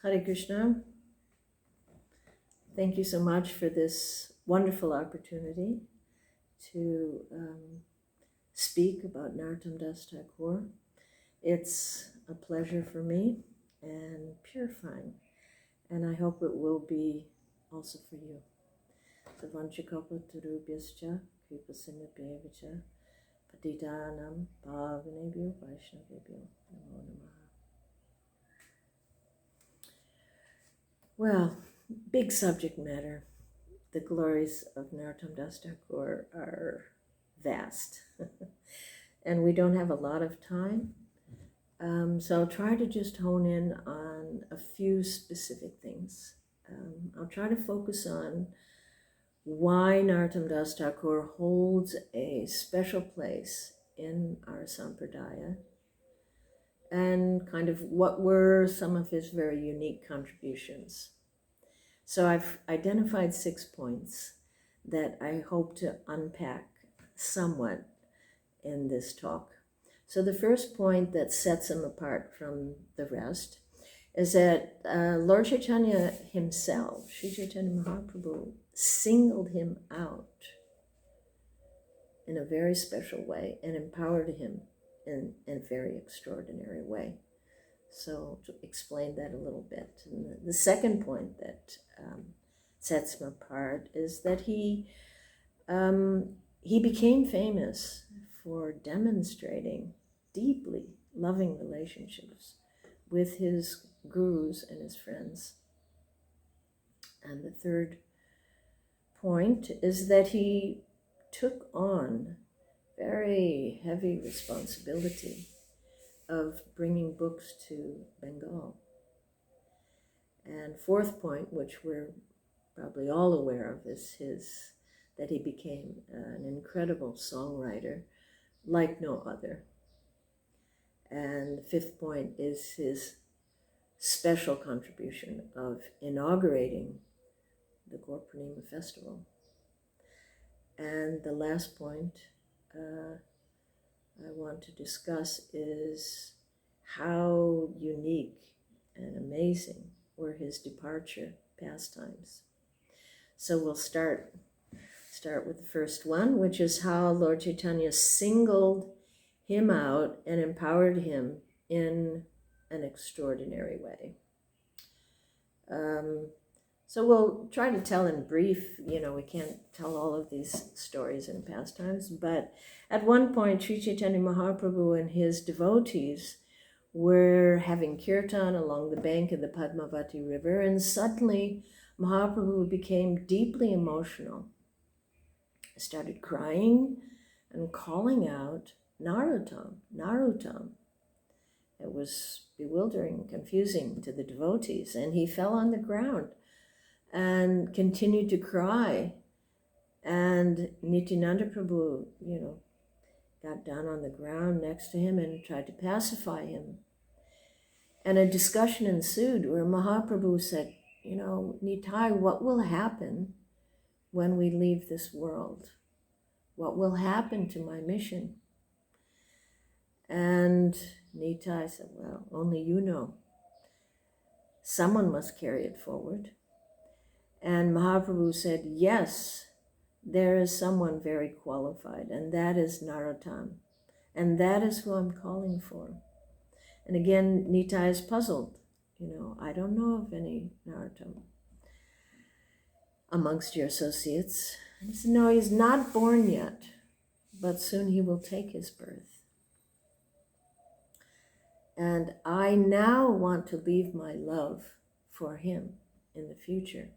Hare Krishna. Thank you so much for this wonderful opportunity to speak about Narottam Das Thakur. It's a pleasure for me and purifying, and I hope it will be also for you. Savanchikopa Turubhyascha Kripasinabhyevacha Patitanam Bhavanebhyo Vaishnavebhyo Namo Namaha. Well, big subject matter. The glories of Narottam Das Thakur are vast. And we don't have a lot of time. So I'll try to just hone in on a few specific things. I'll try to focus on why Narottam Das Thakur holds a special place in our Sampradaya, and kind of what were some of his very unique contributions. So I've identified 6 points that I hope to unpack somewhat in this talk. So the first point that sets him apart from the rest is that Lord Chaitanya himself, Sri Chaitanya Mahaprabhu, singled him out in a very special way and empowered him in a very extraordinary way. So to explain that a little bit. And the second point that sets him apart is that he became famous for demonstrating deeply loving relationships with his gurus and his friends. And the third point is that he took on very heavy responsibility of bringing books to Bengal. And fourth point, which we're probably all aware of, is that he became an incredible songwriter like no other. And the fifth point is his special contribution of inaugurating the Gaur Purnima festival. And the last point I want to discuss is how unique and amazing were his departure pastimes. So we'll start with the first one, which is how Lord Chaitanya singled him out and empowered him in an extraordinary way. So we'll try to tell in brief, we can't tell all of these stories in pastimes, but at one point, Sri Chaitanya Mahaprabhu and his devotees were having kirtan along the bank of the Padmavati River, and suddenly Mahaprabhu became deeply emotional, started crying and calling out, Narottam, Narottam. It was bewildering and confusing to the devotees, and he fell on the ground and continued to cry. And Nityananda Prabhu, got down on the ground next to him and tried to pacify him. And a discussion ensued where Mahaprabhu said, Nitai, what will happen when we leave this world? What will happen to my mission? And Nitai said, well, only you know. Someone must carry it forward. And Mahaprabhu said, yes, there is someone very qualified, and that is Narottam. And that is who I'm calling for. And again, Nitai is puzzled. I don't know of any Narottam amongst your associates. And he said, no, he's not born yet, but soon he will take his birth. And I now want to leave my love for him in the future.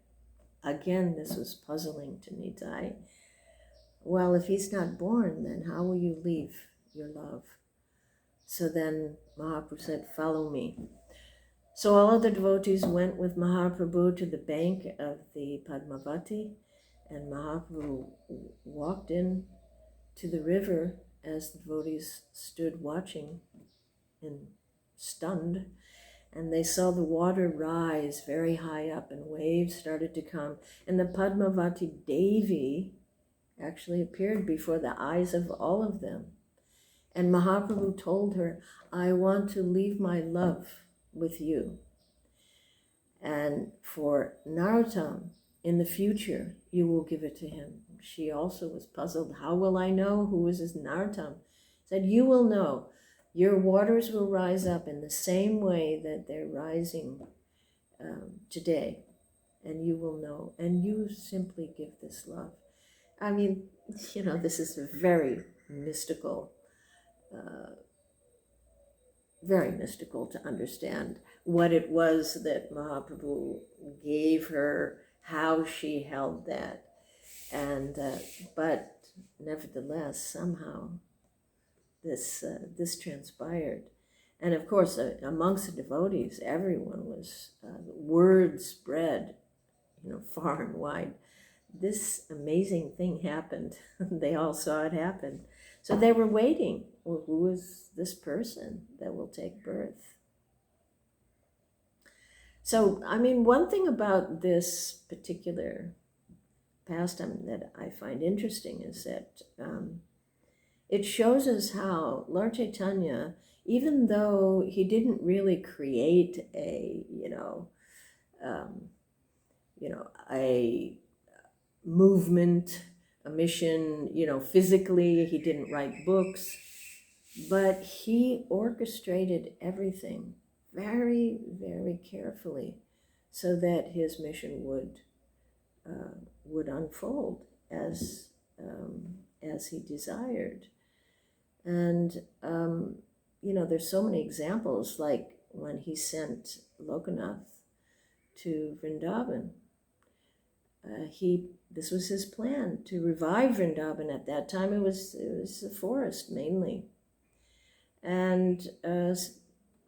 Again, this was puzzling to Nitai. Well, if he's not born, then how will you leave your love? So then Mahaprabhu said, follow me. So all of the devotees went with Mahaprabhu to the bank of the Padmavati, and Mahaprabhu walked in to the river as the devotees stood watching and stunned. And they saw the water rise very high up and waves started to come. And the Padmavati Devi actually appeared before the eyes of all of them. And Mahaprabhu told her, I want to leave my love with you. And for Narottam, in the future, you will give it to him. She also was puzzled. How will I know who is this Narottam? Said, you will know. Your waters will rise up in the same way that they're rising today. And you will know. And you simply give this love. I mean, this is very mystical to understand what it was that Mahaprabhu gave her, how she held that. And but nevertheless, somehow this transpired. And of course, amongst the devotees, everyone was, word spread, far and wide. This amazing thing happened. They all saw it happen. So they were waiting. Well, who is this person that will take birth? So, I mean, one thing about this particular pastime that I find interesting is that it shows us how Lord Chaitanya, even though he didn't really create a movement, a mission, physically, he didn't write books, but he orchestrated everything very, very carefully so that his mission would unfold as he desired. And there's so many examples, like when he sent Lokanath to Vrindavan. This was his plan, to revive Vrindavan. At that time, it was the forest mainly, and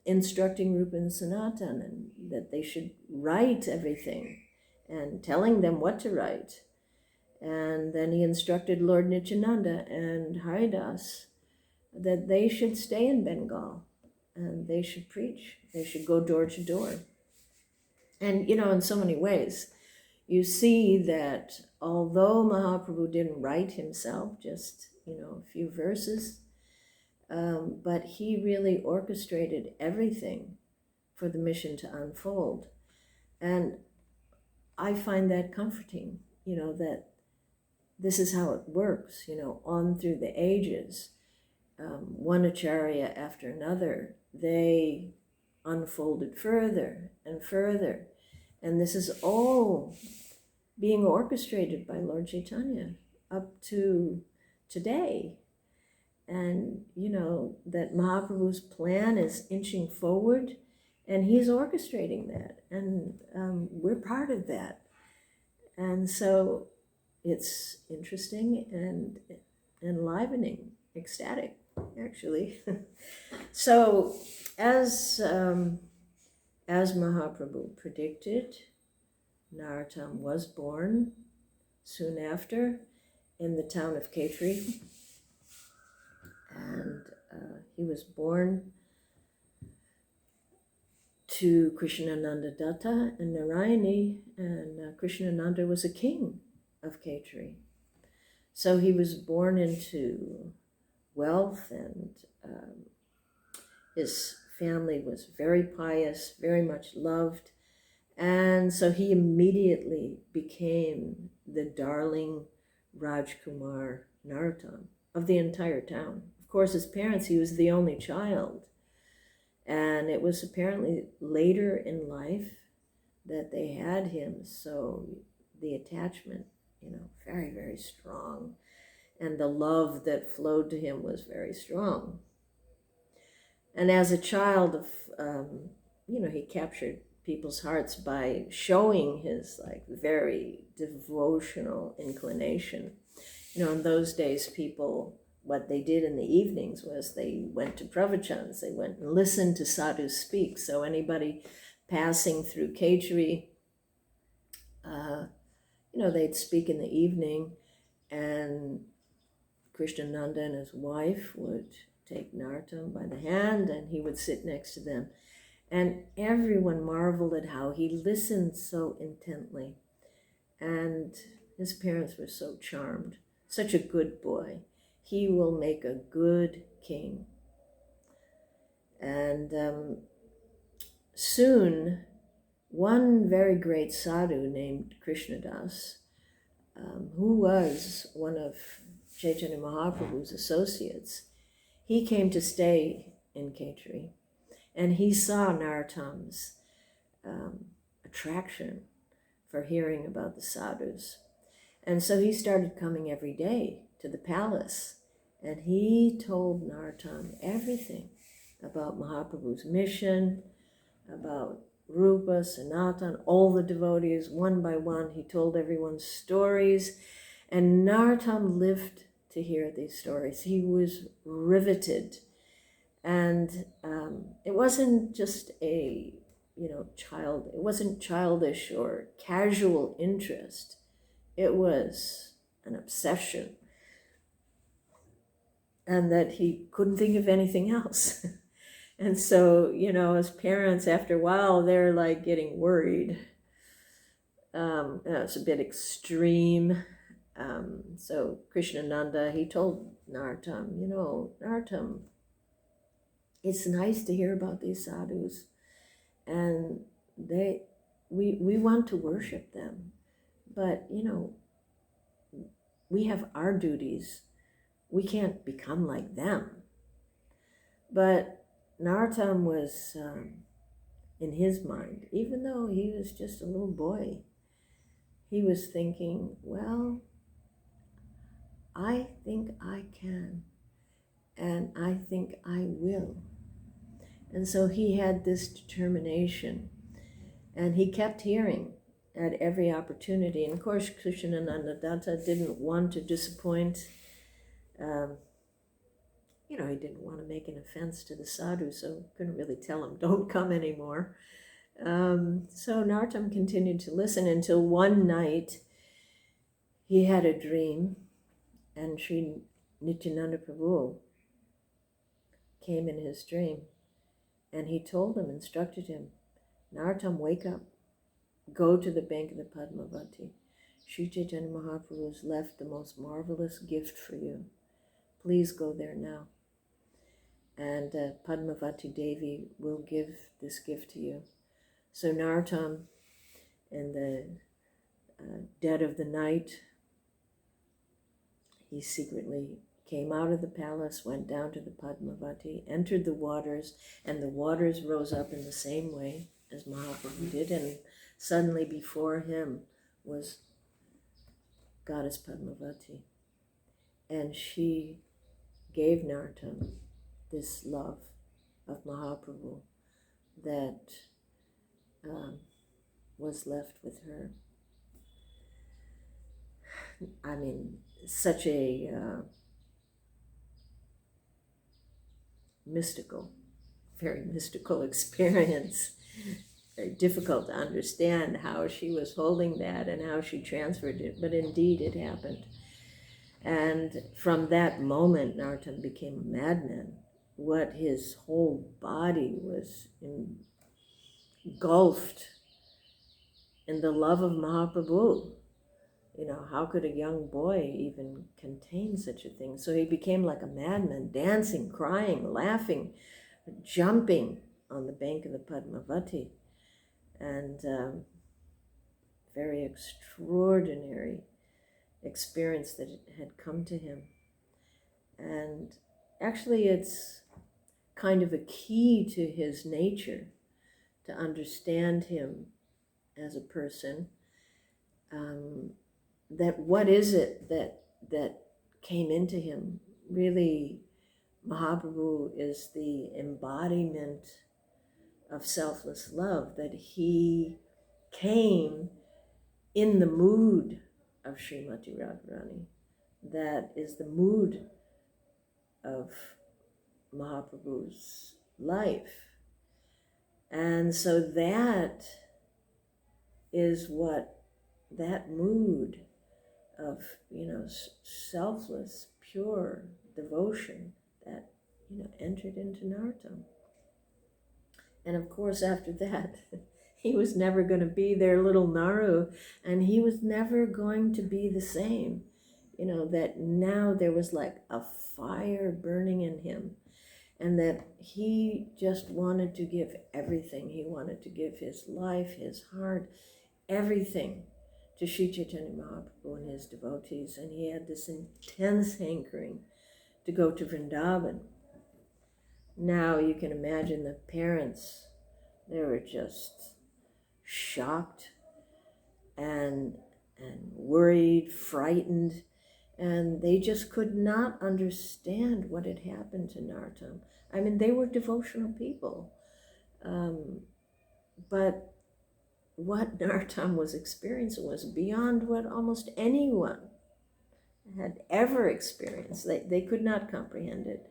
instructing Rupa and Sanatan, and that they should write everything, and telling them what to write. And then he instructed Lord Nityananda and Haridas that they should stay in Bengal, and they should preach. They should go door to door. And in so many ways, you see that although Mahaprabhu didn't write himself, just, a few verses, but he really orchestrated everything for the mission to unfold. And I find that comforting, that this is how it works, on through the ages. One acharya after another, they unfolded further and further. And this is all being orchestrated by Lord Chaitanya up to today. And, that Mahaprabhu's plan is inching forward, and he's orchestrating that. And we're part of that. And so it's interesting and enlivening, ecstatic, actually. So as Mahaprabhu predicted, Narottam was born soon after in the town of Khetri. And he was born to Krishnananda Datta and Narayani, and Krishnananda was a king of Khetri. So he was born into wealth, and his family was very pious, very much loved. And so he immediately became the darling Rajkumar Narottam of the entire town. Of course, his parents, he was the only child. And it was apparently later in life that they had him. So the attachment, very, very strong. And the love that flowed to him was very strong. And as a child, he captured people's hearts by showing his very devotional inclination. In those days, people, what they did in the evenings was they went to pravachans, they went and listened to sadhus speak. So anybody passing through Khetri, they'd speak in the evening, and Krishnananda and his wife would take Narottam by the hand, and he would sit next to them. And everyone marveled at how he listened so intently. And his parents were so charmed. Such a good boy. He will make a good king. And soon, one very great sadhu named Krishnadas, who was one of Chaitanya Mahaprabhu's associates, he came to stay in Khetri, and he saw Narottam's attraction for hearing about the sadhus. And so he started coming every day to the palace, and he told Narottam everything about Mahaprabhu's mission, about Rupa, Sanatan, all the devotees, one by one. He told everyone stories, and Narottam lived to hear these stories. He was riveted, and it wasn't just a it wasn't childish or casual interest. It was an obsession, and that he couldn't think of anything else. And so, as parents, after a while, they're like getting worried. It's a bit extreme. So Krishnananda, he told Narottam, Narottam, it's nice to hear about these sadhus, and we want to worship them, but we have our duties. We can't become like them. But Narottam was, in his mind, even though he was just a little boy, he was thinking, well, I think I can, and I think I will. And so he had this determination, and he kept hearing at every opportunity. And of course, Krishnananda Datta didn't want to disappoint. He didn't want to make an offense to the sadhu, so couldn't really tell him, don't come anymore. So Narottam continued to listen until one night he had a dream, and Sri Nityananda Prabhu came in his dream, and he told him, instructed him, Narottam, wake up, go to the bank of the Padmavati. Sri Chaitanya Mahaprabhu has left the most marvelous gift for you. Please go there now. And Padmavati Devi will give this gift to you. So Narottam, in the dead of the night, he secretly came out of the palace, went down to the Padmavati, entered the waters, and the waters rose up in the same way as Mahaprabhu did, and suddenly before him was Goddess Padmavati. And she gave Narottam this love of Mahaprabhu that was left with her. I mean, such a very mystical experience. Very difficult to understand how she was holding that and how she transferred it, but indeed it happened. And from that moment, Narottam became a madman. What his whole body was engulfed in the love of Mahaprabhu. How could a young boy even contain such a thing? So he became like a madman, dancing, crying, laughing, jumping on the bank of the Padmavati. And very extraordinary experience that had come to him. And actually it's kind of a key to his nature to understand him as a person. That what is it that came into him? Really, Mahaprabhu is the embodiment of selfless love, that he came in the mood of Srimati Radharani. That is the mood of Mahaprabhu's life. And so that is what that mood of, selfless, pure devotion that, entered into Narottam. And of course, after that, he was never going to be their little Naru, and he was never going to be the same. That now there was like a fire burning in him. and that he just wanted to give everything. He wanted to give his life, his heart, everything to Sri Chaitanya Mahaprabhu and his devotees. And he had this intense hankering to go to Vrindavan. Now you can imagine the parents, they were just shocked and worried, frightened, and they just could not understand what had happened to Narottam. I mean, they were devotional people, but what Narottam was experiencing was beyond what almost anyone had ever experienced. They could not comprehend it.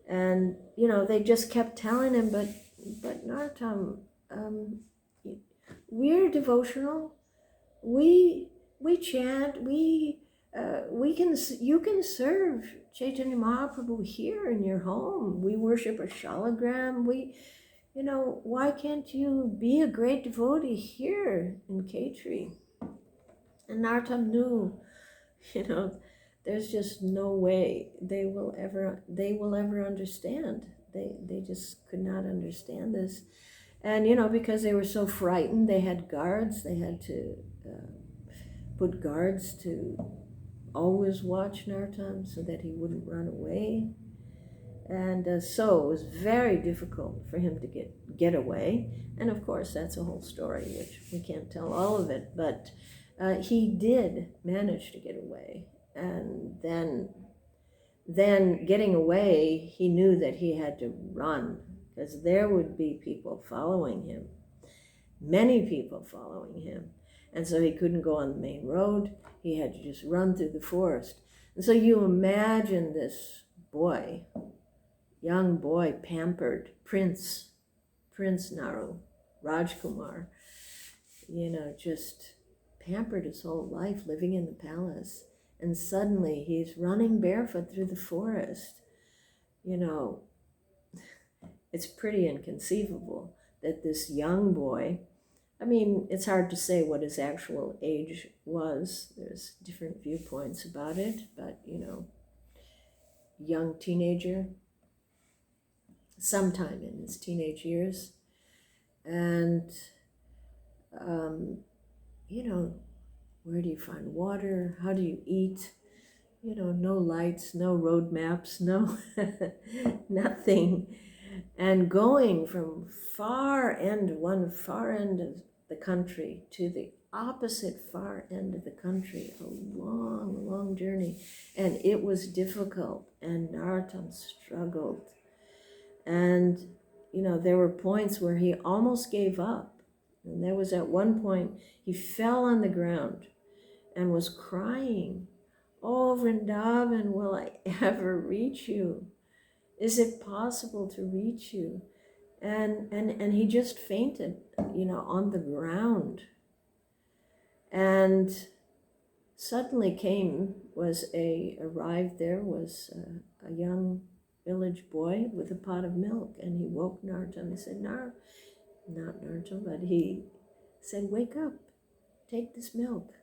And, they just kept telling him, but Narottam, we're devotional. We chant. You can serve Chaitanya Mahaprabhu here in your home. We worship a shalagram. Why can't you be a great devotee here in Khetri? And Narottam knew, there's just no way they will ever understand. They just could not understand this. And, because they were so frightened, they had guards. They had to put guards to always watch Narottam so that he wouldn't run away. And so it was very difficult for him to get away. And of course, that's a whole story, which we can't tell all of it. But he did manage to get away. And then getting away, he knew that he had to run, because there would be people following him, many people following him. And so he couldn't go on the main road. He had to just run through the forest. And so you imagine this boy, young boy, pampered, Prince Naru, Rajkumar, just pampered his whole life, living in the palace. And suddenly he's running barefoot through the forest. It's pretty inconceivable that this young boy, I mean, it's hard to say what his actual age was. There's different viewpoints about it, but, young teenager, sometime in his teenage years. And, where do you find water? How do you eat? No lights, no road maps, no nothing. And going from one far end of the country to the opposite far end of the country, a long, long journey. And it was difficult, and Narottam struggled. And, there were points where he almost gave up. And there was at one point, he fell on the ground and was crying, "Oh, Vrindavan, will I ever reach you? Is it possible to reach you?" And he just fainted, on the ground. And suddenly arrived there was a young village boy with a pot of milk, and he woke Narottam. He said, not Narottam, but he said, "Wake up, take this milk."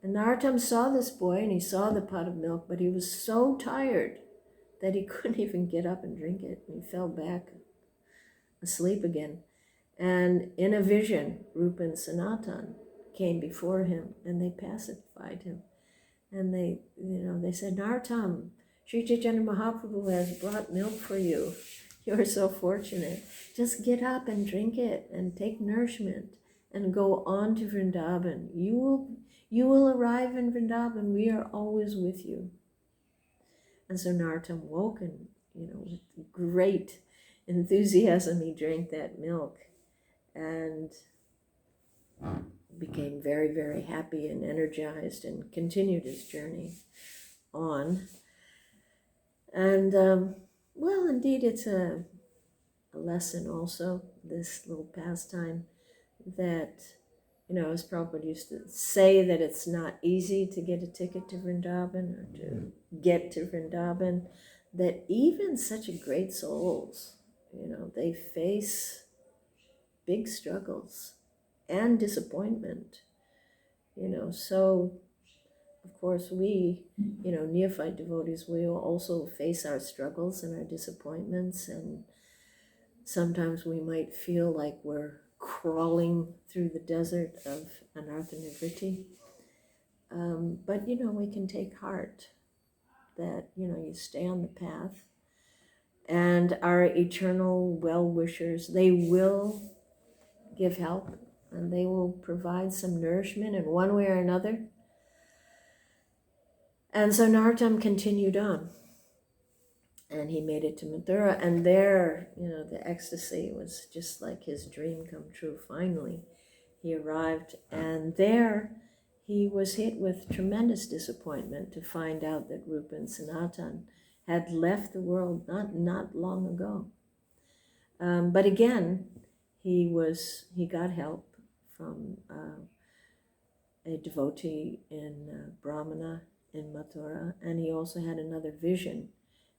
And Narottam saw this boy, and he saw the pot of milk, but he was so tired that he couldn't even get up and drink it. And he fell back asleep again. And in a vision, Rupa and Sanatan came before him, and they pacified him. And they said, "Narottam, Sri Chaitanya Mahaprabhu has brought milk for you. You're so fortunate. Just get up and drink it and take nourishment and go on to Vrindavan. You will arrive in Vrindavan. We are always with you." And so Narottam woke, and, with great enthusiasm, he drank that milk and became very, very happy and energized and continued his journey on. And, well, indeed, it's a lesson also, this little pastime, that, as Prabhupada used to say, that it's not easy to get a ticket to Vrindavan or to get to Vrindavan, that even such great souls, they face big struggles and disappointment, so of course, we, neophyte devotees, we will also face our struggles and our disappointments, and sometimes we might feel like we're crawling through the desert of anartha nivritti. But, we can take heart that, you stay on the path, and our eternal well-wishers, they will give help, and they will provide some nourishment in one way or another. And so Narottam continued on, and he made it to Mathura, and there, the ecstasy was just like his dream come true. Finally, he arrived, and there he was hit with tremendous disappointment to find out that Rupa and Sanatan had left the world not long ago. But again, he got help from a devotee in Brahmana in Mathura, and he also had another vision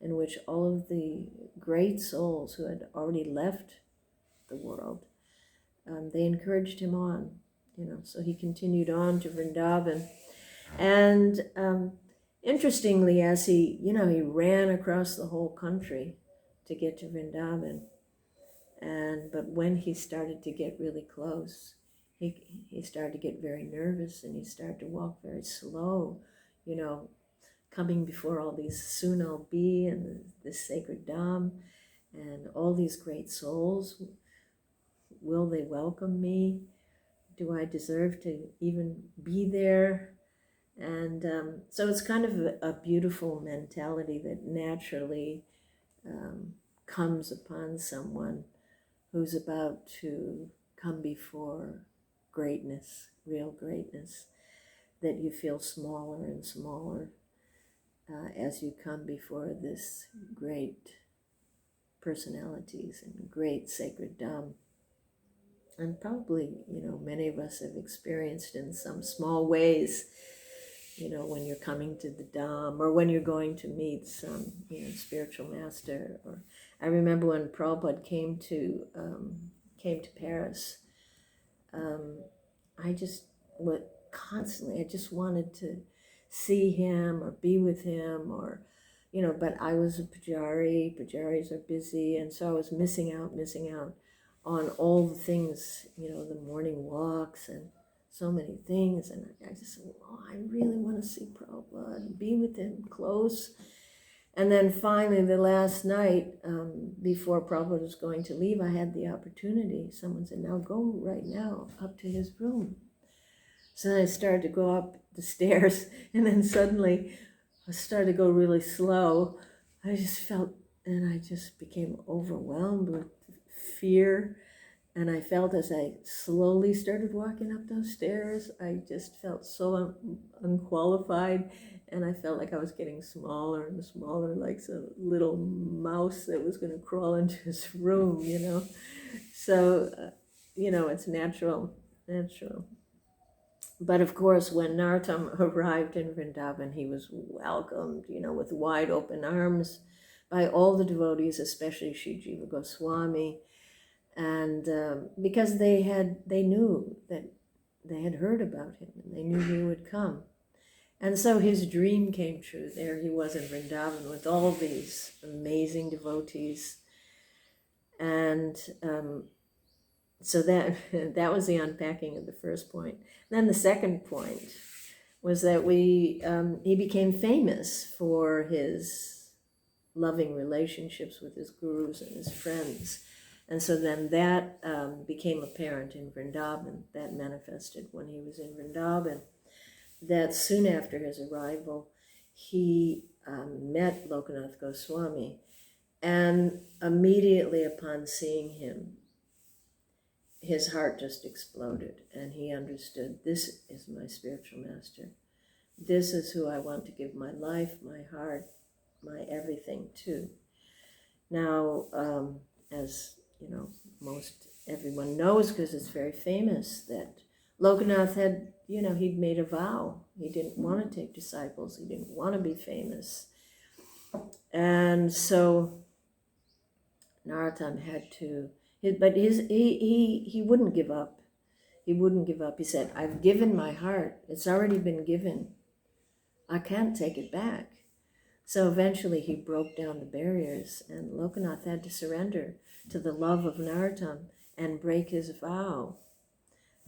in which all of the great souls who had already left the world, they encouraged him on, so he continued on to Vrindavan. And interestingly, as he ran across the whole country to get to Vrindavan, but when he started to get really close, he started to get very nervous, and he started to walk very slow, coming before all these Sunal B and this sacred Dham and all these great souls. Will they welcome me? Do I deserve to even be there? And so it's kind of a beautiful mentality that naturally comes upon someone who's about to come before greatness, real greatness, that you feel smaller and smaller as you come before this great personalities and great sacred Dham. And probably, many of us have experienced in some small ways, when you're coming to the Dham, or when you're going to meet some, spiritual master. Or I remember when Prabhupada came to Paris, I just wanted to see him or be with him, or, but I was a pujari. Pujaris are busy, and so I was missing out on all the things, the morning walks and so many things. And I just said, I really want to see Prabhupada and be with him close. And then finally, the last night, before Prabhupada was going to leave, I had the opportunity. Someone said, now go right now up to his room. So then I started to go up the stairs, and then suddenly I started to go really slow. I just became overwhelmed with fear. And I felt as I slowly started walking up those stairs, I just felt so unqualified. And I felt like I was getting smaller and smaller, like some little mouse that was going to crawl into his room, So, it's natural. But of course, when Narottam arrived in Vrindavan, he was welcomed, with wide open arms by all the devotees, especially Sri Jiva Goswami. And because they knew that they had heard about him, and they knew he would come. And so his dream came true. There he was in Vrindavan with all these amazing devotees. And so that was the unpacking of the first point. Then the second point was that he became famous for his loving relationships with his gurus and his friends. And so then that became apparent in Vrindavan. That manifested when he was in Vrindavan. That soon after his arrival, he met Lokanath Goswami. And immediately upon seeing him, his heart just exploded. And he understood, this is my spiritual master. This is who I want to give my life, my heart, my everything to. Now, as most everyone knows, because it's very famous, that Lokanath had, he'd made a vow. He didn't want to take disciples. He didn't want to be famous. And so Narottam had to, but he wouldn't give up. He wouldn't give up. He said, I've given my heart. It's already been given. I can't take it back. So eventually he broke down the barriers, and Lokanath had to surrender to the love of Narottam and break his vow.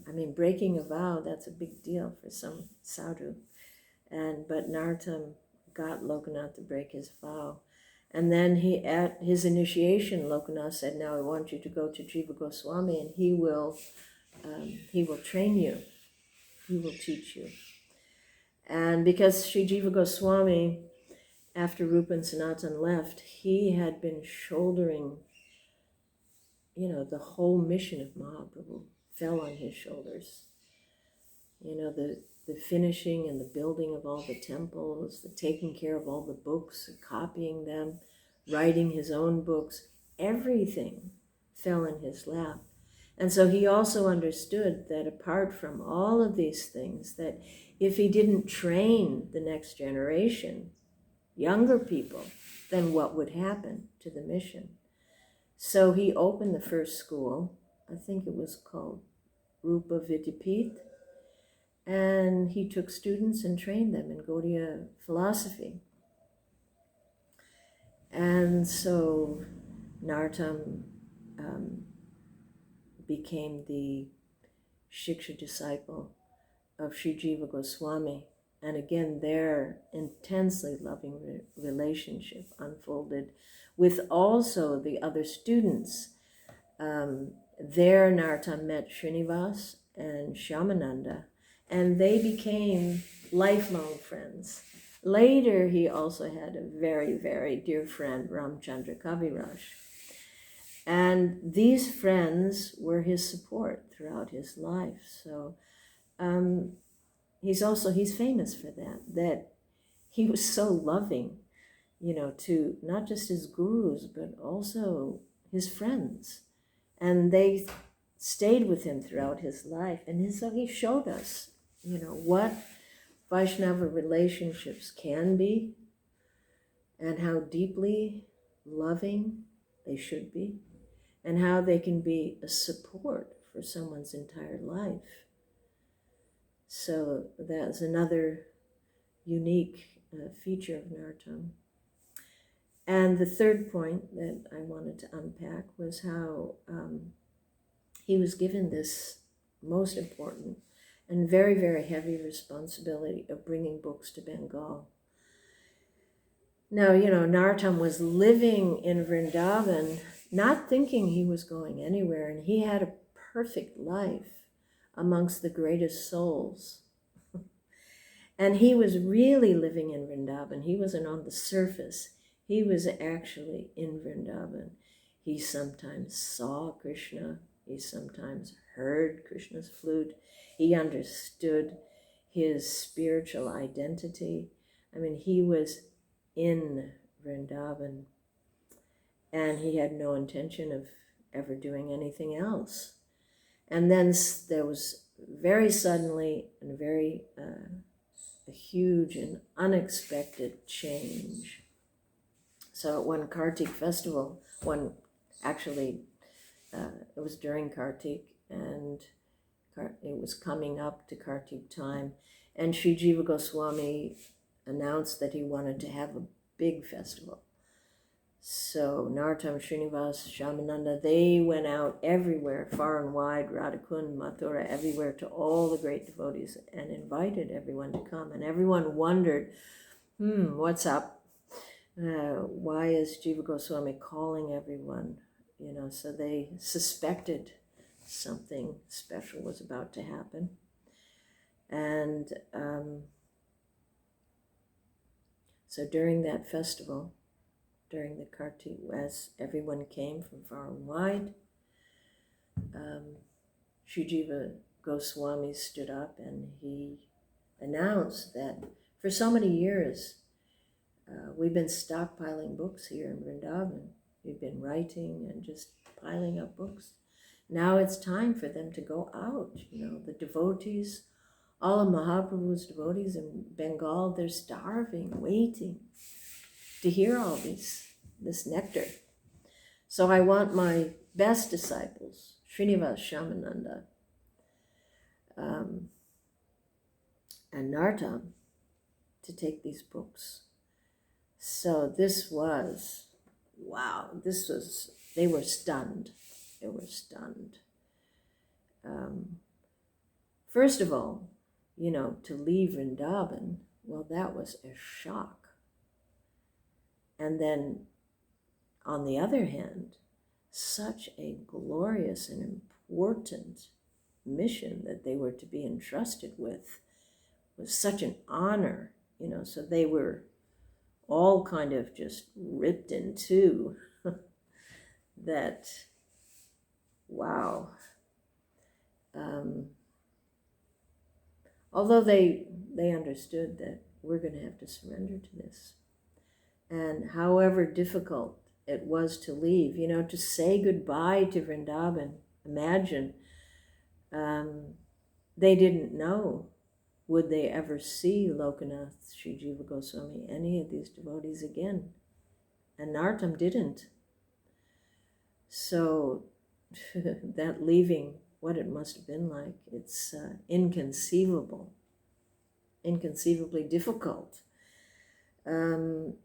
I mean, breaking a vow, that's a big deal for some sadhu. But Narottam got Lokanath to break his vow. And then at his initiation, Lokanath said, now I want you to go to Jiva Goswami, and he will train you. He will teach you. And because Sri Jiva Goswami, after Rupa and Sanatan left, he had been shouldering, the whole mission of Mahaprabhu fell on his shoulders. The finishing and the building of all the temples, the taking care of all the books, copying them, writing his own books, everything fell in his lap. And so he also understood that apart from all of these things, that if he didn't train the next generation, younger people, then what would happen to the mission? So he opened the first school, I think it was called Rupa Vidyapith, and he took students and trained them in Gaudiya philosophy. And so Narottam became the Shiksha disciple of Sri Jiva Goswami. And again, their intensely loving relationship unfolded with also the other students. There, Narottam met Srinivas and Shyamananda, and they became lifelong friends. Later, he also had a very, very dear friend, Ramchandra Kaviraj. And these friends were his support throughout his life. So he's famous for that he was so loving, to not just his gurus, but also his friends. And they stayed with him throughout his life. And so he showed us, what Vaishnava relationships can be and how deeply loving they should be and how they can be a support for someone's entire life. So that's another unique feature of Narottam. And the third point that I wanted to unpack was how he was given this most important and very, very heavy responsibility of bringing books to Bengal. Now, Narottam was living in Vrindavan, not thinking he was going anywhere, and he had a perfect life amongst the greatest souls. And he was really living in Vrindavan. He wasn't on the surface. He was actually in Vrindavan. He sometimes saw Krishna. He sometimes heard Krishna's flute. He understood his spiritual identity. I mean, he was in Vrindavan, and he had no intention of ever doing anything else. And then there was very suddenly and very a huge and unexpected change. So at one Kartik festival, it was during Kartik, and it was coming up to Kartik time, and Sri Jiva Goswami announced that he wanted to have a big festival. So Narottam, Srinivas, Shyamananda, they went out everywhere, far and wide, Radhakund, Mathura, everywhere, to all the great devotees, and invited everyone to come. And everyone wondered, what's up? Why is Jiva Goswami calling everyone? So they suspected something special was about to happen. And so during that festival, during the Kartik, as everyone came from far and wide, Sri Jiva Goswami stood up and he announced that for so many years, we've been stockpiling books here in Vrindavan. We've been writing and just piling up books. Now it's time for them to go out. The devotees, all of Mahaprabhu's devotees in Bengal, they're starving, waiting to hear all this nectar. So I want my best disciples, Srinivas, Shyamananda, and Narottam, to take these books. So this was, wow, they were stunned. They were stunned. First of all, to leave Vrindavan, well, that was a shock. And then, on the other hand, such a glorious and important mission that they were to be entrusted with was such an honor, so they were all kind of just ripped in two. That, wow. Although they understood that we're going to have to surrender to this. And however difficult it was to leave, to say goodbye to Vrindavan, imagine, they didn't know, would they ever see Lokanath, Sri Jiva Goswami, any of these devotees again? And Narottam didn't. So that leaving, what it must have been like, it's inconceivable, inconceivably difficult. And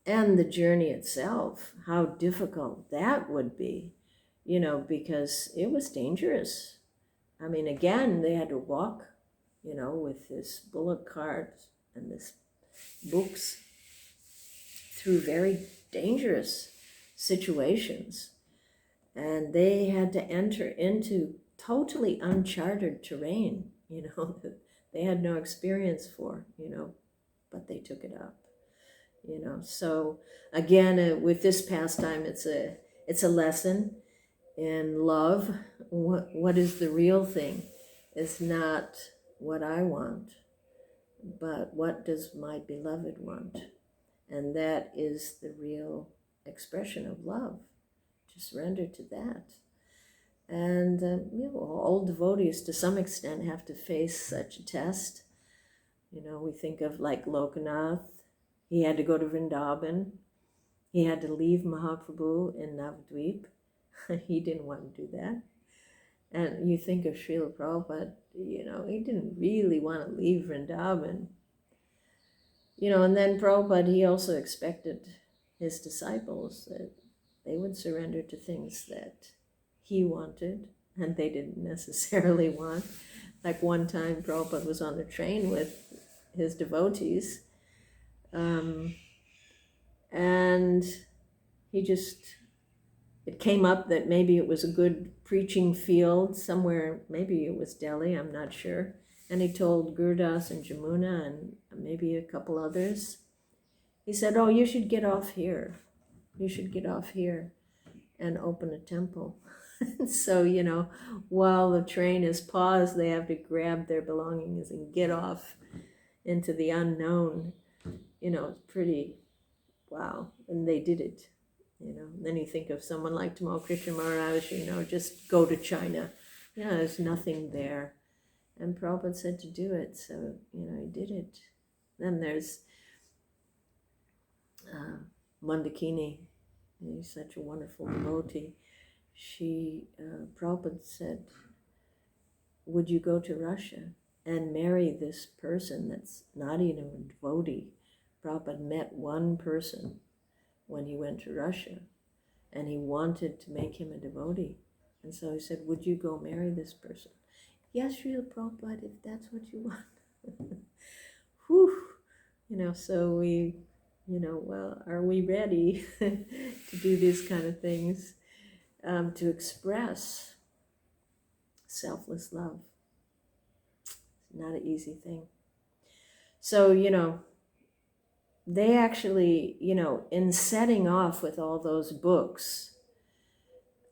the journey itself, how difficult that would be, because it was dangerous. I mean, again, they had to walk, with this bullock cart and this books through very dangerous situations. And they had to enter into totally uncharted terrain, that they had no experience for, but they took it up, So again, with this pastime, it's a lesson in love. What is the real thing? It's not what I want, but what does my beloved want? And that is the real expression of love. To surrender to that. And, all devotees to some extent have to face such a test. We think of like Lokanath. He had to go to Vrindavan. He had to leave Mahaprabhu in Navadvip. He didn't want to do that. And you think of Srila Prabhupada, he didn't really want to leave Vrindavan. And then Prabhupada, he also expected his disciples that they would surrender to things that he wanted and they didn't necessarily want. Like one time Prabhupada was on the train with his devotees, and it came up that maybe it was a good preaching field somewhere, maybe it was Delhi, I'm not sure. And he told Gurudas and Jamuna and maybe a couple others, he said, oh, you should get off here. You should get off here and open a temple. So, while the train is paused, they have to grab their belongings and get off into the unknown. It's pretty, wow. And they did it, Then you think of someone like Tamal Krishna Maharaj, just go to China. There's nothing there. And Prabhupada said to do it, so, he did it. Then there's Mandakini. He's such a wonderful devotee. Prabhupada said, would you go to Russia and marry this person that's not even a devotee? Prabhupada met one person when he went to Russia, and he wanted to make him a devotee. And so he said, would you go marry this person? Yes, Srila Prabhupada, if that's what you want. Whew. So we, well, are we ready to do these kind of things, to express selfless love? It's not an easy thing. So, they actually, in setting off with all those books,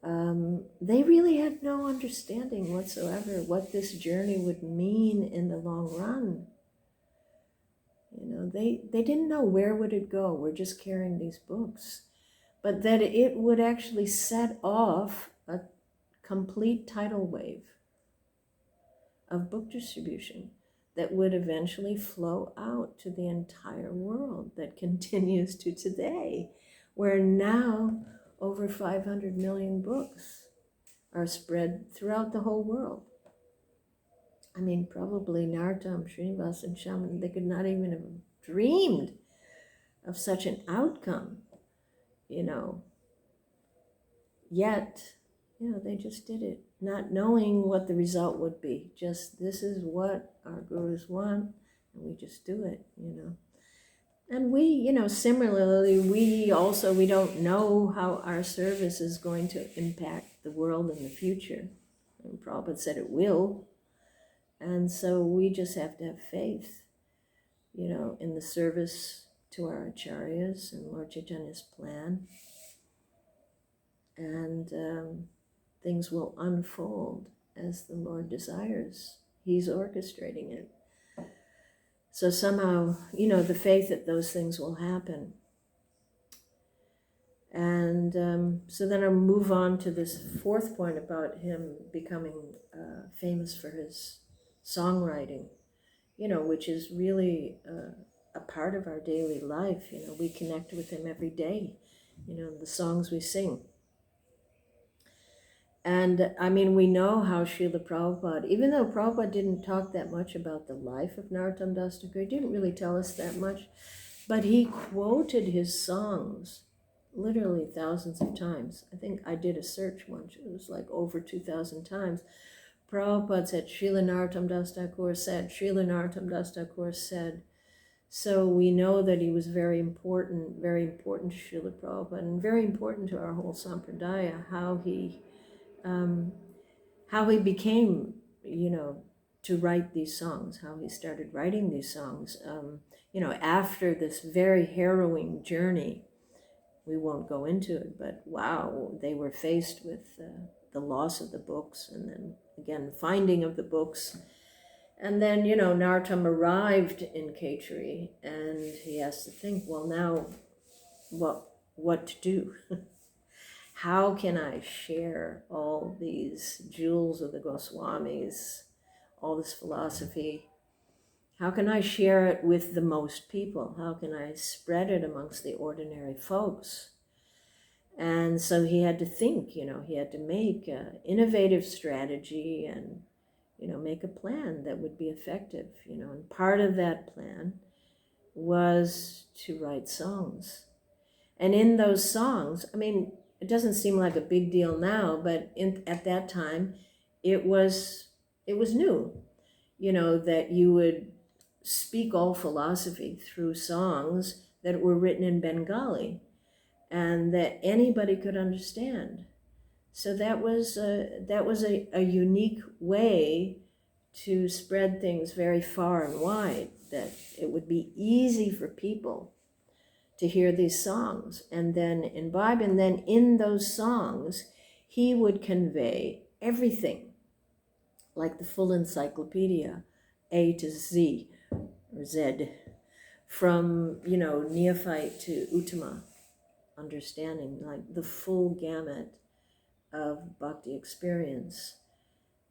they really had no understanding whatsoever what this journey would mean in the long run. They didn't know where would it go. We're just carrying these books. But that it would actually set off a complete tidal wave of book distribution that would eventually flow out to the entire world, that continues to today, where now over 500 million books are spread throughout the whole world. I mean, probably Narottam, Srinivas, and Shaman, they could not even have dreamed of such an outcome, you know. Yet, you know, they just did it, not knowing what the result would be. Just, this is what our gurus want, and we just do it, you know. And we, you know, similarly, we don't know how our service is going to impact the world in the future. And Prabhupada said it will. And so we just have to have faith, you know, in the service to our acharyas and Lord Chaitanya's plan. And things will unfold as the Lord desires. He's orchestrating it. So somehow, you know, the faith that those things will happen. And so then I'll move on to this fourth point about him becoming famous for his songwriting, you know, which is really a part of our daily life. You know, we connect with him every day, you know, the songs we sing. And I mean, we know how Srila Prabhupada, even though Prabhupada didn't talk that much about the life of Narottam Das Thakur, he didn't really tell us that much, but he quoted his songs literally thousands of times. I think I did a search once, it was like over 2,000 times. Prabhupada said, Srila Narottam Das Thakur said, Srila Narottam Das Thakur said. So we know that he was very important to Srila Prabhupada, and very important to our whole sampradaya, how he became, you know, to write these songs, how he started writing these songs, you know, after this very harrowing journey. We won't go into it, but wow, they were faced with the loss of the books, and then again, finding of the books. And then, you know, Narottam arrived in Khetri, and he has to think, well, now what to do? How can I share all these jewels of the Goswamis, all this philosophy? How can I share it with the most people? How can I spread it amongst the ordinary folks? And so he had to think, you know, he had to make an innovative strategy and, you know, make a plan that would be effective, you know. And part of that plan was to write songs. And in those songs, I mean, it doesn't seem like a big deal now, but at that time, it was new, you know, that you would speak all philosophy through songs that were written in Bengali and that anybody could understand. So that was a unique way to spread things very far and wide, that it would be easy for people to hear these songs and then imbibe. And then in those songs, he would convey everything, like the full encyclopedia, A to Z, or Z, from, you know, neophyte to Uttama understanding, like the full gamut of bhakti experience.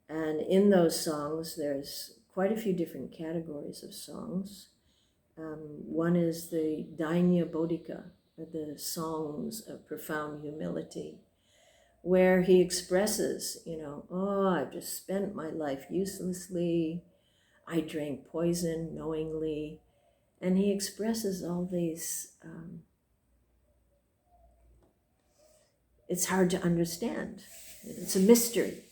And in those songs, there's quite a few different categories of songs. One is the Dainya Bodhika, or the songs of profound humility, where he expresses, you know, oh, I've just spent my life uselessly, I drank poison knowingly, and he expresses all these, it's hard to understand. It's a mystery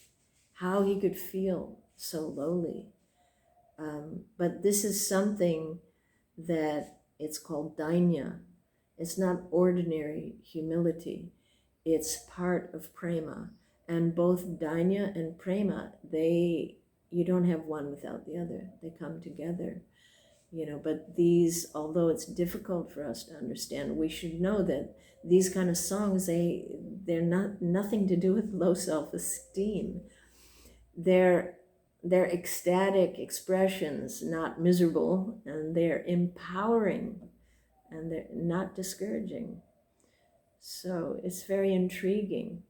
how he could feel so lowly. But this is something that it's called dainya. It's not ordinary humility. It's part of prema. And both dainya and prema, you don't have one without the other. They come together, you know. But these, although it's difficult for us to understand, we should know that these kind of songs, they're nothing to do with low self-esteem. They're ecstatic expressions, not miserable, and they're empowering, and they're not discouraging. So it's very intriguing,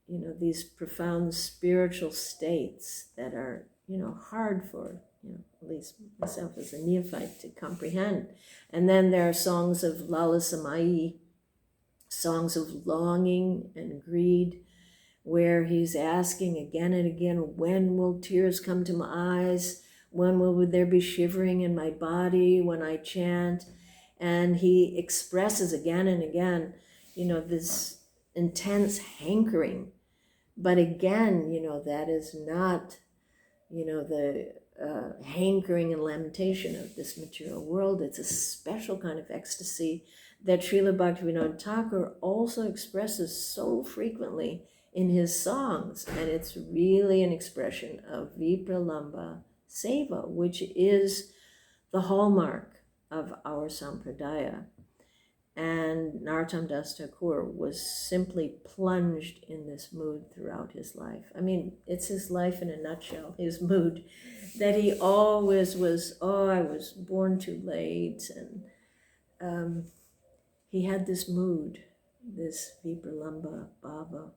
you know, these profound spiritual states that are, you know, hard for, you know, at least myself as a neophyte to comprehend. And then there are songs of lalasamai, songs of longing and greed, where he's asking again and again, when will tears come to my eyes? When will there be shivering in my body when I chant? And he expresses again and again, this intense hankering. But again, that is not, the hankering and lamentation of this material world. It's a special kind of ecstasy that Srila Bhaktivinoda Thakur also expresses so frequently in his songs. And it's really an expression of Vipralamba Seva, which is the hallmark of our sampradaya. And Narottam Das Thakur was simply plunged in this mood throughout his life. I mean, it's his life in a nutshell, his mood, that he always was, I was born too late. And he had this mood, this Vipralamba Bhava.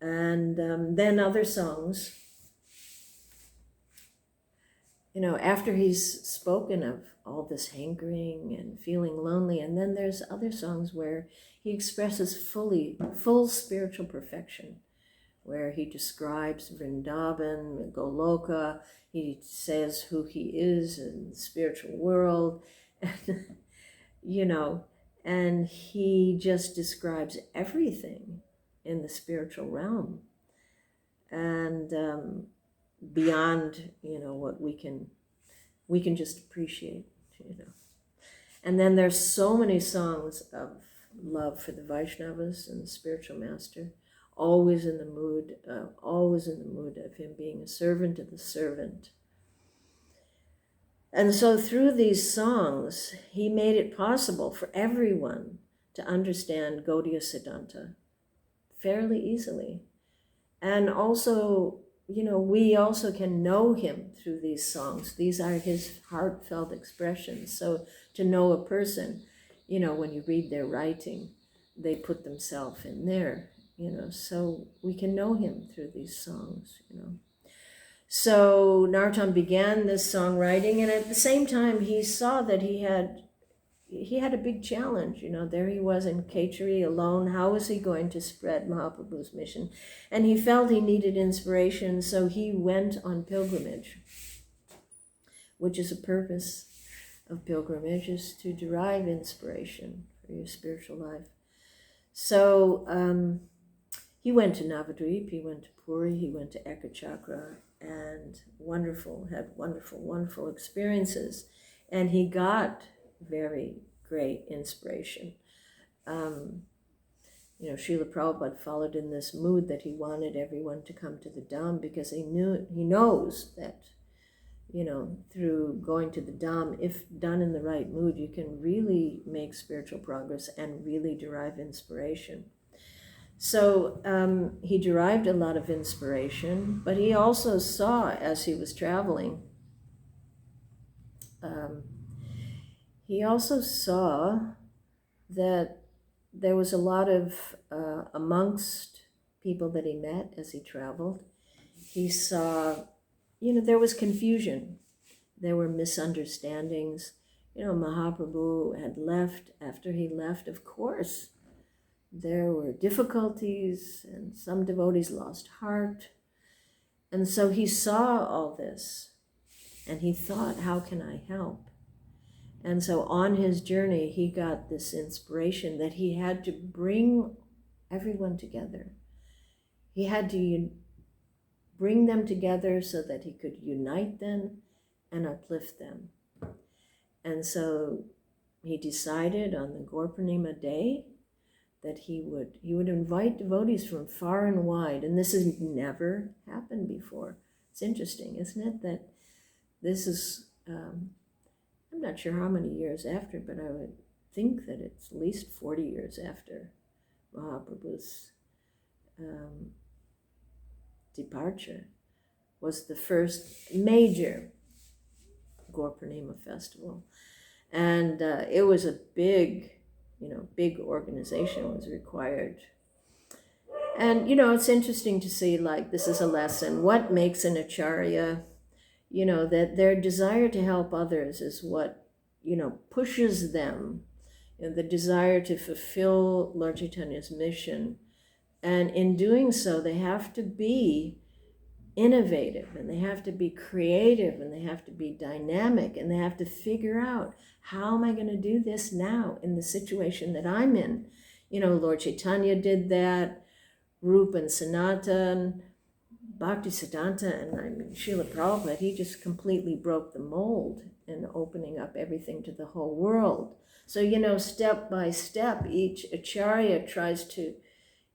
And then other songs, after he's spoken of all this hankering and feeling lonely, and then there's other songs where he expresses full spiritual perfection, where he describes Vrindavan, Goloka, he says who he is in the spiritual world, and he just describes everything in the spiritual realm. And beyond, what we can just appreciate, And then there's so many songs of love for the Vaishnavas and the spiritual master, always in the mood of him being a servant of the servant. And so through these songs, he made it possible for everyone to understand Gaudiya Siddhanta fairly easily. And also, we also can know him through these songs. These are his heartfelt expressions. So to know a person, when you read their writing, they put themselves in there, so we can know him through these songs, So Narottam began this songwriting, and at the same time he saw that he had a big challenge. There he was in Kachari alone. How was he going to spread Mahaprabhu's mission? And he felt he needed inspiration, so he went on pilgrimage, which is a purpose of pilgrimage, is to derive inspiration for your spiritual life. So he went to Navadvip, he went to Puri, he went to Ekachakra, and had wonderful experiences. And he got very great inspiration. Srila Prabhupada followed in this mood that he wanted everyone to come to the Dham, because he knows that, through going to the Dham, if done in the right mood, you can really make spiritual progress and really derive inspiration. So he derived a lot of inspiration, but he also saw, as he was traveling, he also saw that there was a lot of, amongst people that he met as he traveled, he saw, there was confusion. There were misunderstandings. Mahaprabhu had left. After he left, of course, there were difficulties, and some devotees lost heart. And so he saw all this, and he thought, how can I help? And so on his journey, he got this inspiration that he had to bring everyone together. He had to bring them together so that he could unite them and uplift them. And so he decided on the Gaur Purnima day that he would invite devotees from far and wide. And this has never happened before. It's interesting, isn't it? That this is, I'm not sure how many years after, but I would think that it's at least 40 years after Mahaprabhu's departure, was the first major Gaur Purnima festival. And it was a big organization was required. And, it's interesting to see, like, this is a lesson. What makes an acharya, that their desire to help others is what, pushes them, the desire to fulfill Lord Chaitanya's mission. And in doing so, they have to be innovative, and they have to be creative, and they have to be dynamic, and they have to figure out, how am I going to do this now in the situation that I'm in? You know, Lord Chaitanya did that, Rupa and Sanatan, Bhaktisiddhanta, and I mean Srila Prabhupada, he just completely broke the mold in opening up everything to the whole world. So, you know, step by step, each acharya tries to,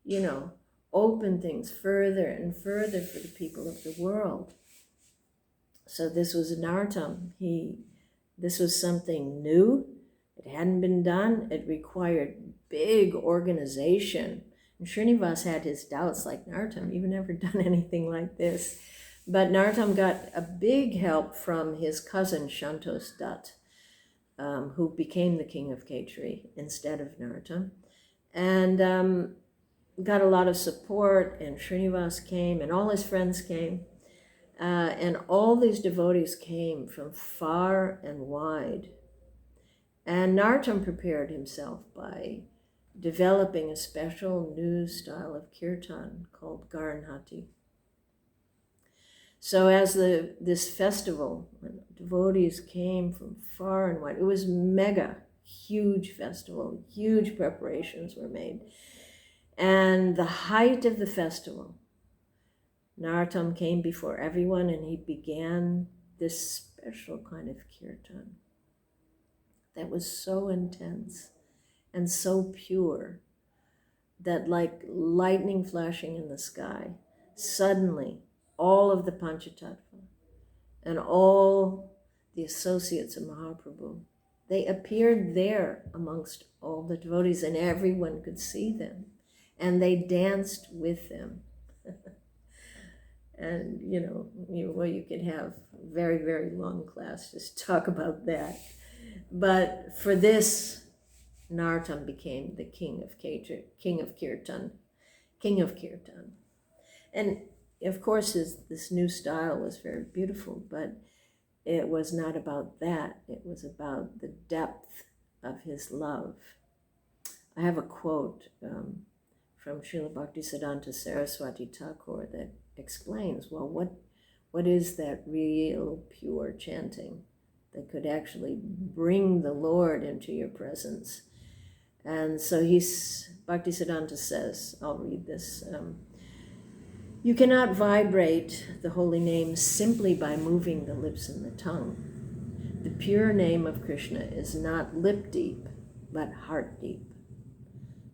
you know, open things further and further for the people of the world. So this was Narottam. This was something new. It hadn't been done. It required big organization. And Srinivas had his doubts, like, Narottam, you've never done anything like this. But Narottam got a big help from his cousin Shantos Dutt, who became the king of Khetri instead of Narottam. And got a lot of support, and Srinivas came, and all his friends came. And all these devotees came from far and wide. And Narottam prepared himself by developing a special new style of kirtan called Garanhati. So as this festival, when devotees came from far and wide, it was mega, huge festival, huge preparations were made. And the height of the festival, Narottam came before everyone, and he began this special kind of kirtan that was so intense and so pure that, like lightning flashing in the sky, suddenly all of the Panchatattva and all the associates of Mahaprabhu, they appeared there amongst all the devotees, and everyone could see them, and they danced with them. And, you know, you could have a very, very long class just talk about that. But for this, Narottam became the king of Kirtan. And of course, this new style was very beautiful, but it was not about that. It was about the depth of his love. I have a quote from Srila Bhaktisiddhanta Saraswati Thakur that explains, well, what is that real pure chanting that could actually bring the Lord into your presence? And so Bhaktisiddhanta says, I'll read this, you cannot vibrate the holy name simply by moving the lips and the tongue. The pure name of Krishna is not lip deep, but heart deep.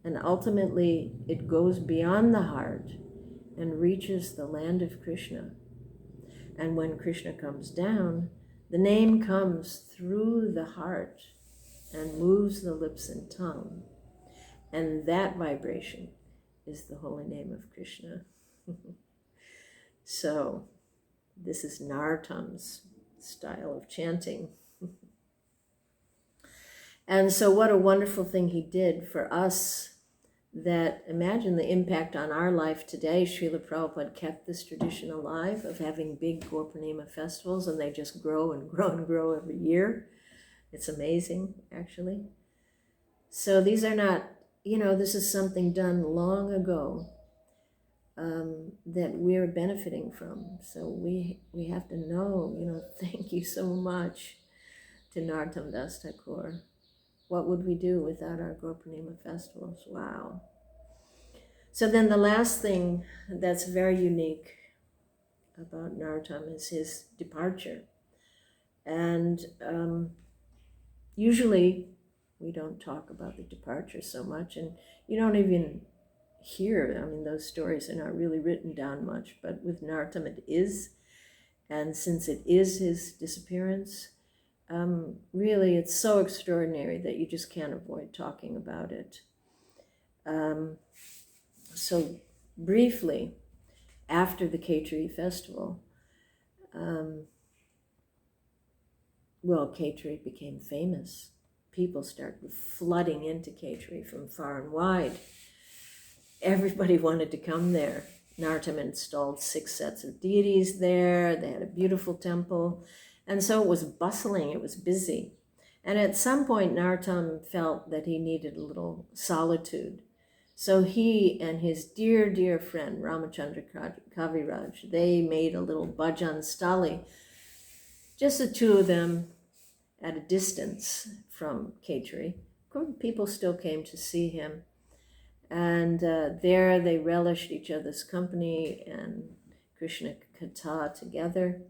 And ultimately, it goes beyond the heart and reaches the land of Krishna. And when Krishna comes down, the name comes through the heart and moves the lips and tongue. And that vibration is the holy name of Krishna. So this is Narottam's style of chanting. And so what a wonderful thing he did for us, that imagine the impact on our life today. Srila Prabhupada kept this tradition alive of having big Gaur Purnima festivals, and they just grow and grow and grow every year. It's amazing, actually. So these are not, this is something done long ago that we're benefiting from. So we have to know, thank you so much to Narottam Das Thakur. What would we do without our Gaur Purnima festivals? Wow. So then the last thing that's very unique about Narottam is his departure. And usually we don't talk about the departure so much, and you don't even hear, those stories are not really written down much, but with Narottam it is. And since it is his disappearance, really, it's so extraordinary that you just can't avoid talking about it. So briefly, after the Khetri festival, Khetri became famous. People started flooding into Khetri from far and wide. Everybody wanted to come there. Narottam installed 6 sets of deities there. They had a beautiful temple. And so it was bustling, it was busy. And at some point, Narottam felt that he needed a little solitude. So he and his dear, dear friend, Ramachandra Kaviraj, they made a little bhajan stali, just the two of them at a distance from Khetri. People still came to see him. And there they relished each other's company and Krishna Katha together.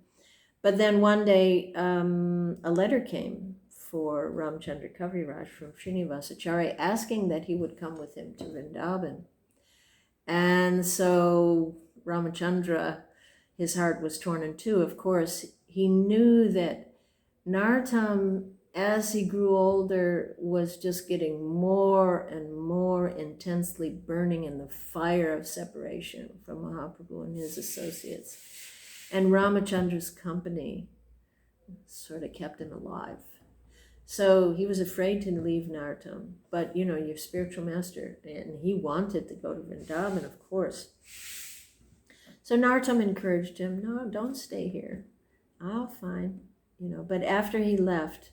But then one day a letter came for Ramchandra Kaviraj from Srinivasacharya asking that he would come with him to Vrindavan. And so Ramachandra, his heart was torn in two. Of course, he knew that Narottam, as he grew older, was just getting more and more intensely burning in the fire of separation from Mahaprabhu and his associates. And Ramachandra's company sort of kept him alive. So he was afraid to leave Narottam. But, you know, your spiritual master, and he wanted to go to Vrindavan, of course. So Narottam encouraged him, no, don't stay here. Oh, fine. You know, but after he left,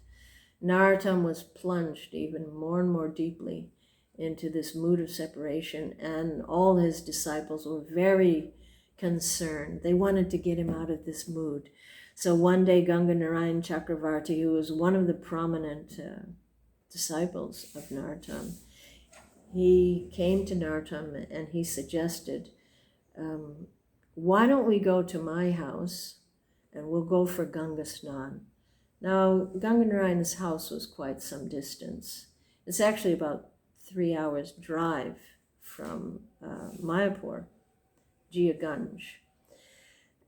Narottam was plunged even more and more deeply into this mood of separation, and all his disciples were very concerned. They wanted to get him out of this mood. So one day Ganga Narayan Chakravarti, who was one of the prominent disciples of Narottam, he came to Narottam and he suggested, why don't we go to my house and we'll go for Ganga Snan. Now, Ganga Narayan's house was quite some distance. It's actually about 3 hours drive from Mayapur, Jiaganj.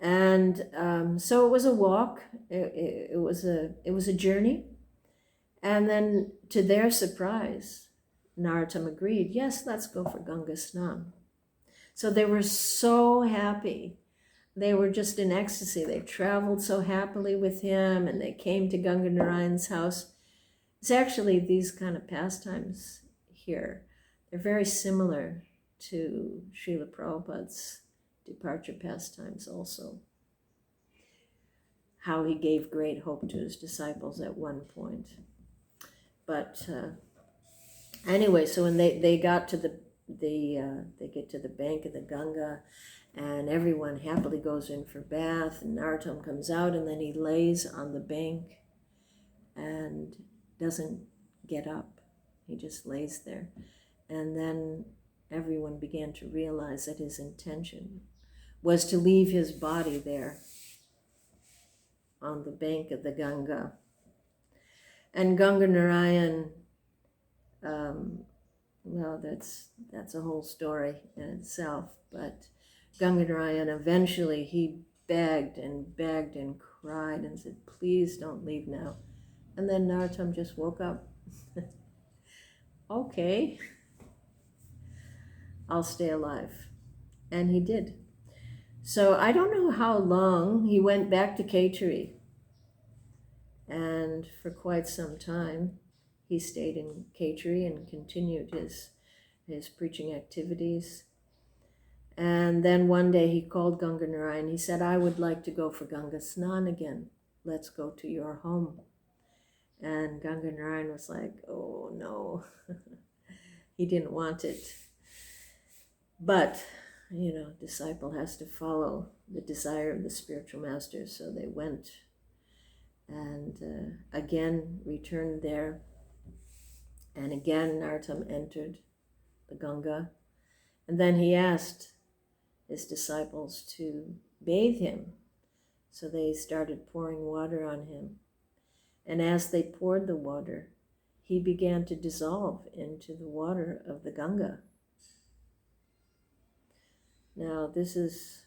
And so it was a walk, it was a journey. And then to their surprise, Narottam agreed, yes, let's go for Ganga Snan. So they were so happy. They were just in ecstasy. They traveled so happily with him, and they came to Ganga Narayan's house. It's actually these kind of pastimes here. They're very similar to Srila Prabhupada's departure pastimes also. How he gave great hope to his disciples at one point. But anyway, so when they got to they get to the bank of the Ganga, and everyone happily goes in for bath, and Narottam comes out, and then he lays on the bank and doesn't get up. He just lays there. And then everyone began to realize that his intention was to leave his body there on the bank of the Ganga. And Ganga Narayan, well, that's a whole story in itself, but Ganga Narayan eventually, he begged and cried and said, please don't leave now. And then Narottam just woke up. Okay, I'll stay alive. And he did. So I don't know how long he went back to Khetri. And for quite some time, he stayed in Khetri and continued his preaching activities. And then one day he called Ganga Narayan. He said, I would like to go for Ganga Snan again. Let's go to your home. And Ganga Narayan was like, oh no. He didn't want it. But, you know, disciple has to follow the desire of the spiritual master. So they went and again returned there. And again, Narottam entered the Ganga. And then he asked his disciples to bathe him. So they started pouring water on him. And as they poured the water, he began to dissolve into the water of the Ganga. Now, this is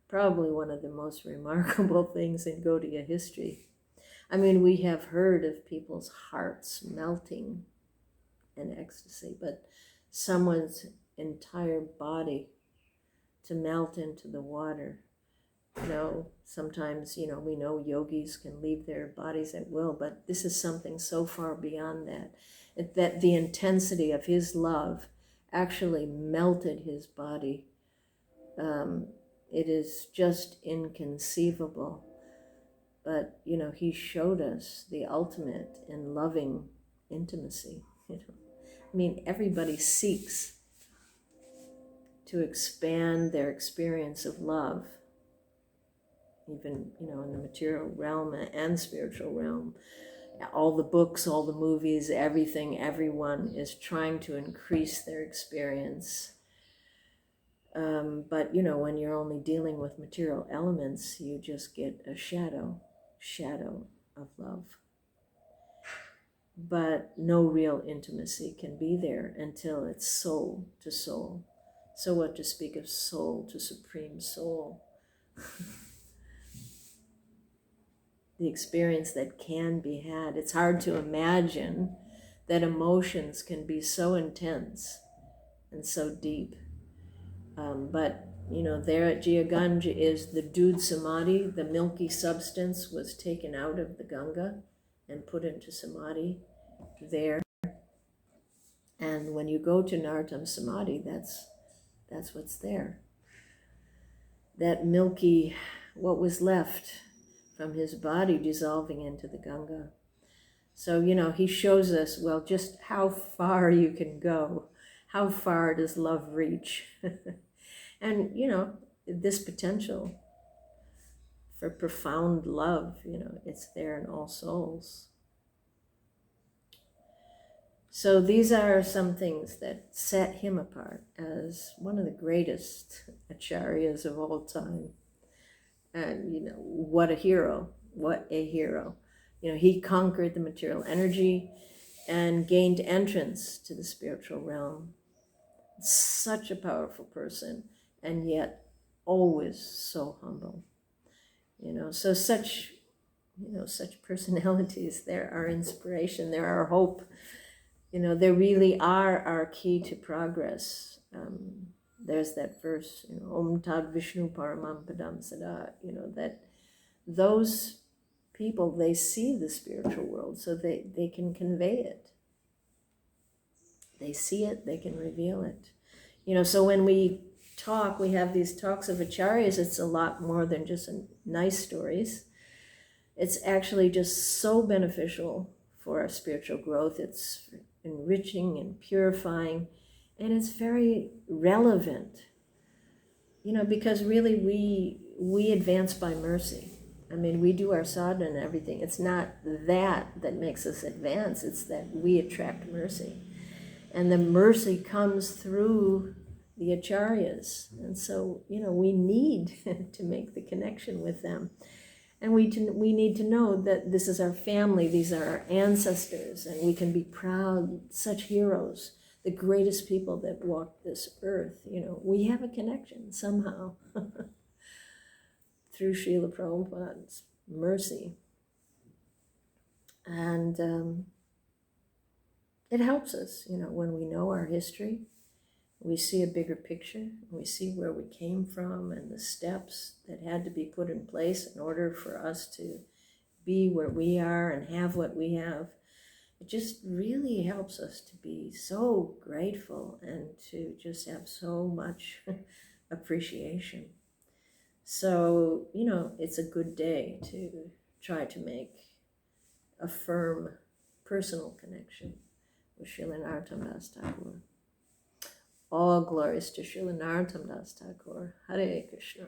probably one of the most remarkable things in Gaudiya history. I mean, we have heard of people's hearts melting in ecstasy, but someone's entire body to melt into the water. You know, sometimes, you know, we know yogis can leave their bodies at will, but this is something so far beyond that. That the intensity of his love actually melted his body. It is just inconceivable. But, you know, he showed us the ultimate in loving intimacy, you know. I mean, everybody seeks to expand their experience of love, even, in the material realm and spiritual realm. All the books, all the movies, everything, everyone is trying to increase their experience. But, when you're only dealing with material elements, you just get a shadow of love. But no real intimacy can be there until it's soul to soul. So what to speak of soul to supreme soul? The experience that can be had. It's hard to imagine that emotions can be so intense and so deep. But, there at Jiaganj is the Dud Samadhi. The milky substance was taken out of the Ganga and put into Samadhi there. And when you go to Narottam Samadhi, that's what's there. That milky, what was left from his body dissolving into the Ganga. So, he shows us, well, just how far you can go. How far does love reach? And, this potential for profound love, it's there in all souls. So these are some things that set him apart as one of the greatest acharyas of all time. And, what a hero, what a hero. He conquered the material energy and gained entrance to the spiritual realm. Such a powerful person, and yet always so humble. So such personalities, they're our inspiration, they're our hope. They really are our key to progress. There's that verse, Om Tad Vishnu Paramam Padam Sada, that those people, they see the spiritual world, so they can convey it. They see it, they can reveal it. So when we talk, we have these talks of acharyas, it's a lot more than just nice stories. It's actually just so beneficial for our spiritual growth. It's enriching and purifying, and it's very relevant, because really we advance by mercy. I mean, we do our sadhana and everything. It's not that makes us advance, it's that we attract mercy. And the mercy comes through the acharyas. And so, we need to make the connection with them. And we need to know that this is our family, these are our ancestors, and we can be proud, such heroes, the greatest people that walked this earth. We have a connection somehow through Srila Prabhupada's mercy. And it helps us, when we know our history, we see a bigger picture, we see where we came from and the steps that had to be put in place in order for us to be where we are and have what we have. It just really helps us to be so grateful and to just have so much appreciation. So, it's a good day to try to make a firm personal connection with Srila Narottam Das Thakur. All glories to Srila Narottam Das Thakur. Hare Krishna.